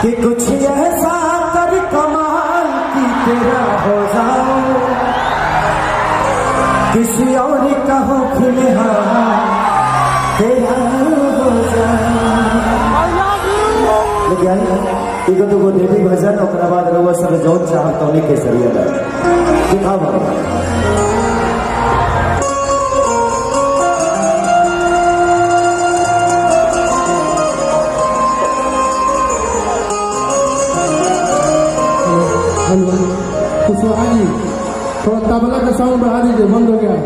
कि कुछ ऐसा कर कमाल की तेरा हो जाऊं, किसी और का हो फिलहाल तेरा हो जाऊं। लेकिन तो वो देवी भजन और बाद रउआ सब जौन चाहत होने के जरिए दिखा कुशवाहा जी थोड़ा तबला का साउंड बढ़ा दीजिए, बंद हो गया है।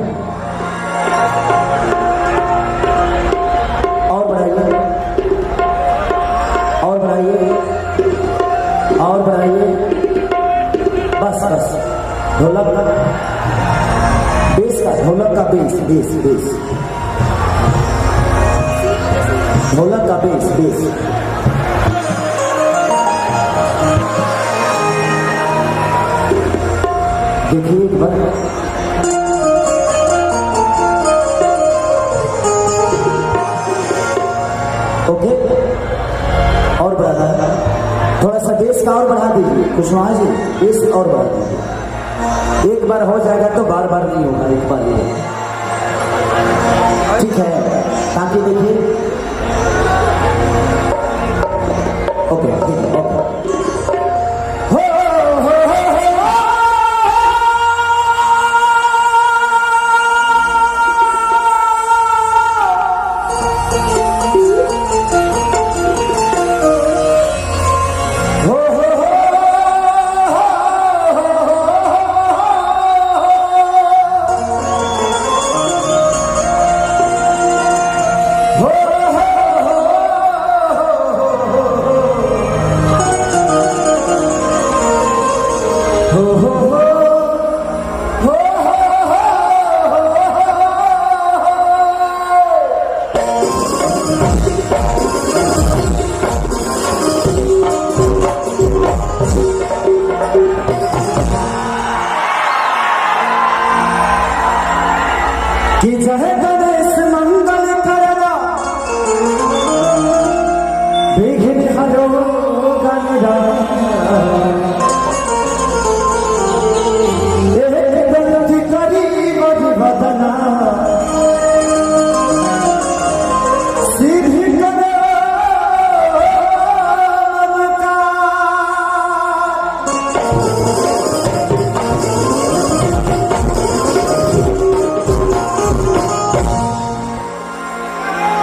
और बढ़ाइए और बढ़ाइए और बढ़ाइए, बस बस। ढोलक बेस का, ढोलक का बेस बेस बेस, ढोलक का बेस बेस। देखिए एक बार ओके, और बढ़ाना है थोड़ा सा बेस का, और बढ़ा दीजिए कुशवाहा जी, बेस और बढ़ा दीजिए। एक बार हो जाएगा तो बार बार नहीं होगा, एक बार ही, ठीक है? ताकि देखिए ओके ठीक है ओके। कि जय गणेश मंगल करवा विघ्न हरो गणराज करी बड़ी बदना सीधी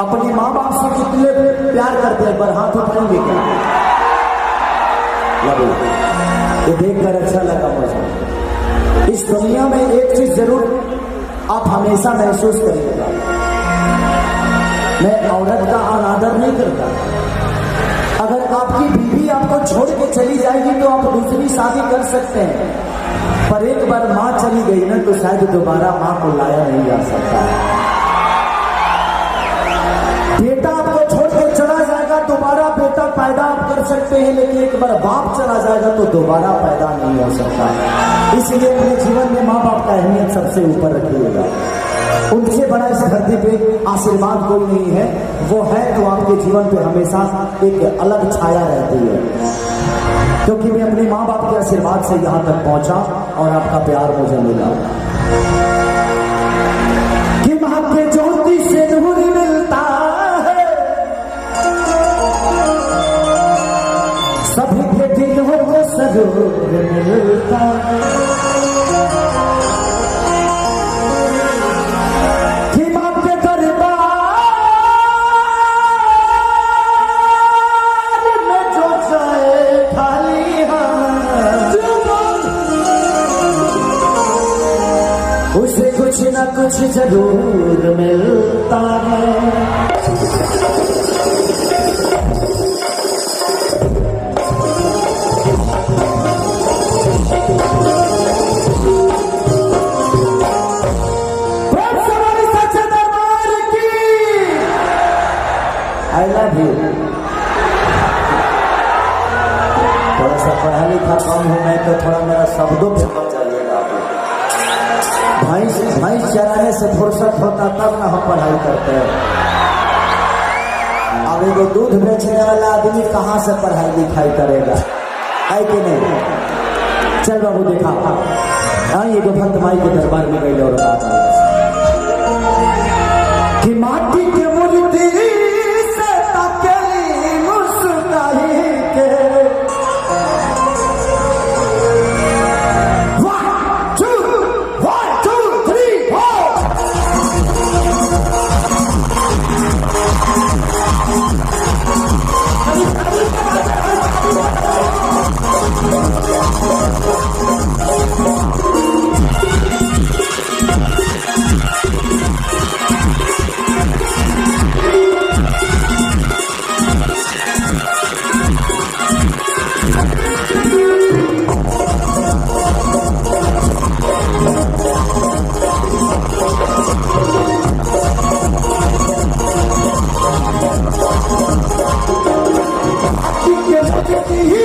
अपने माँ बाप से कितने प्यार करते हैं, पर हाथ उठाएंगे क्या? ये देखकर अच्छा लगा मुझे। इस दुनिया में एक चीज जरूर आप हमेशा महसूस करिएगा, मैं औरत का अनादर नहीं करता। अगर आपकी बीवी आपको छोड़ के चली जाएगी तो आप दूसरी शादी कर सकते हैं, पर एक बार माँ चली गई ना तो शायद दोबारा माँ को लाया नहीं जा सकता। बेटा आपको छोड़ के चला जाएगा, दोबारा बेटा पैदा आप कर सकते हैं, लेकिन एक बार बाप चला जाएगा तो दोबारा पैदा नहीं हो सकता। इसलिए अपने जीवन में माँ बाप का अहमियत सबसे ऊपर रखिएगा। उनसे बड़ा इस धरती पे आशीर्वाद कोई नहीं है, वो है तो आपके जीवन पे हमेशा एक अलग छाया रहती है। क्योंकि मैं अपने माँ बाप के आशीर्वाद से यहाँ तक पहुंचा और आपका प्यार मुझे मिला। कि महात्मा ज्योति से नूर मिलता है, सभी के दिलों को सरूर मिलता है। कि माँ के दरबार में जो जाए खाली हाथ, उसे कुछ न कुछ जरूर मिलता है। I love you। थोड़ा सा पढ़ा लिखा कम हूं मैं तो थोड़ा मेरा शब्दों पे कम जाइएगा। भैंस चराने से फुर्सत होता तब ना हम पढ़ाई करते हैं। अब अब एगो दूध बेचने वाला आदमी कहाँ से पढ़ाई लिखाई करेगा, है कि नहीं? चल बाबू देखा, हाँ ये भक्त माई के दरबार में गई और बात कि माटी के मूर्ति से ताकेली मुस्कुराई के 1 2 3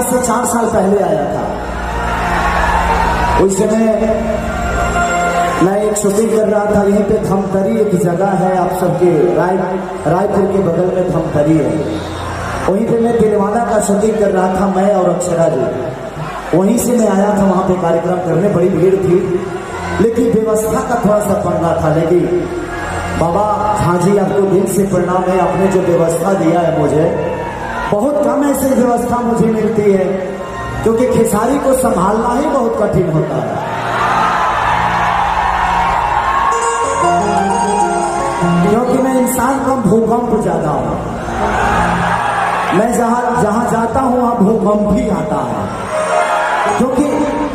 से 4 साल पहले आया था। उस समय मैं एक शूटिंग कर रहा था, यहीं पे धमतरी एक जगह है आप सबके रायपुर के बगल में धमतरी है, वहीं पे मैं दिलवाना का शूटिंग कर रहा था, मैं और अक्षरा जी। वहीं से मैं आया था वहाँ पे कार्यक्रम करने, बड़ी भीड़ थी लेकिन व्यवस्था का थोड़ा सा पंगा था। लेकिन बाबा हाँ जी आपको दिल से प्रणाम है, आपने जो व्यवस्था दिया है मुझे, बहुत कम ऐसी व्यवस्था मुझे मिलती है क्योंकि खेसारी को संभालना ही बहुत कठिन होता है। क्योंकि मैं इंसान कम, भूकंप ज्यादा हूं। मैं जहां जाता हूं वहां भूकंप भी आता है, क्योंकि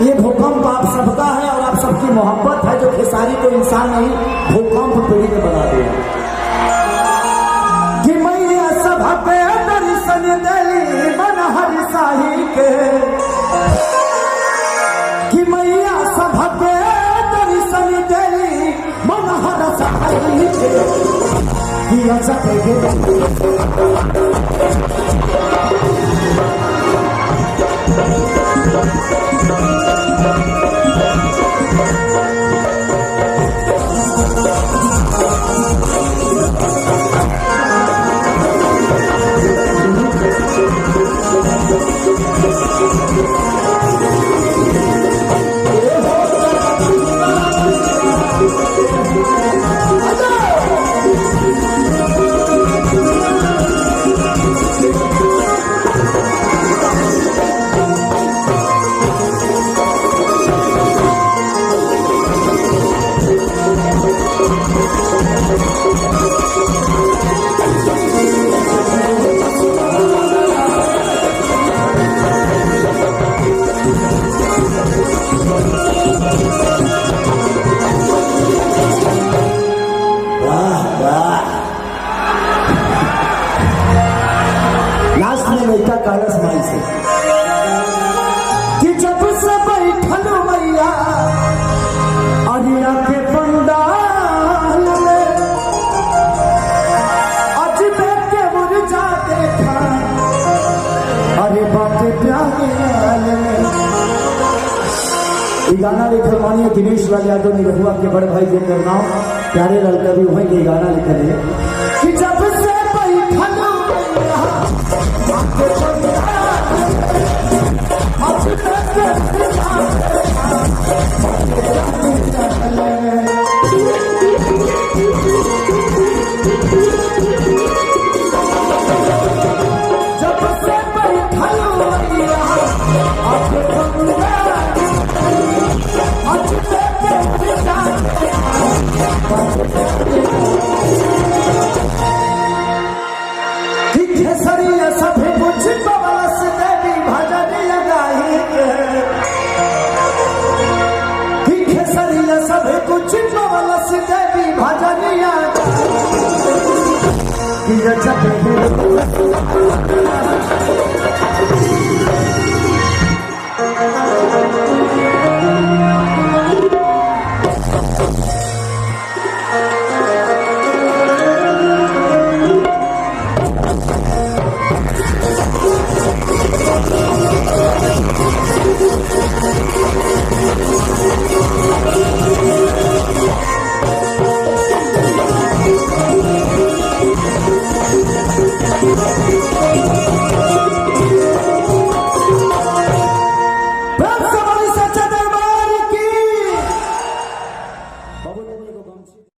ये भूकंप आप सबका है और आप सबकी मोहब्बत है जो खेसारी को इंसान नहीं भूकंप पीड़ित बना दिया। कि मैया सब पे दर्शन देली मन हरि साही के, कि मैया सब पे दर्शन देली मन हरि साही के, कि अच्छा के मानिए दिनेश लाल यादव निरहुआ के बड़े भाई जी का नाम प्यारे लाल कवि वहीं के गाना लिखे हैं कि जब से बैठल खेसरिया सभी कुछ बवलस देवी भजन लगाई के खेसरिया सभी कुछ बवलस देवी भजन लगाई